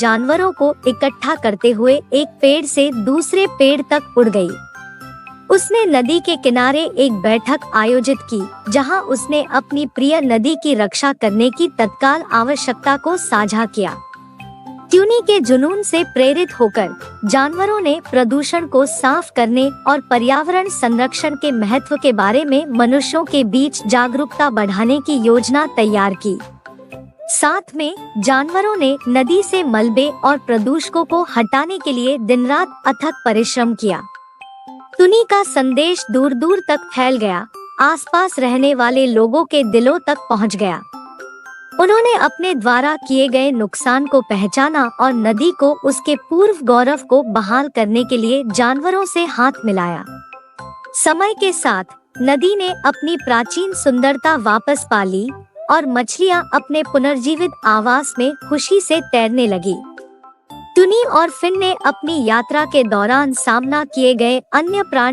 जानवरों को इकट्ठा करते हुए एक पेड़ से दूसरे पेड़ तक उड़ गई। उसने नदी के किनारे एक बैठक आयोजित की, जहां उसने अपनी प्रिय नदी की रक्षा करने की तत्काल आवश्यकता को साझा किया। ट्यूनी के जुनून से प्रेरित होकर जानवरों ने प्रदूषण को साफ करने और पर्यावरण संरक्षण के महत्व के बारे में मनुष्यों के बीच जागरूकता बढ़ाने की योजना तैयार की। साथ में जानवरों ने नदी से मलबे और प्रदूषकों को हटाने के लिए दिन रात अथक परिश्रम किया। ट्यूनी का संदेश दूर दूर तक फैल गया, आसपास रहने वाले लोगों के दिलों तक पहुंच गया। उन्होंने अपने द्वारा किए गए नुकसान को पहचाना और नदी को उसके पूर्व गौरव को बहाल करने के लिए जानवरों से हाथ मिलाया। समय के साथ नदी ने अपनी प्राचीन सुंदरता वापस पा ली और मछलियां अपने पुनर्जीवित आवास में खुशी से तैरने लगी। ट्यूनी और फिन ने अपनी यात्रा के दौरान सामना किए गए अन्य प्राणी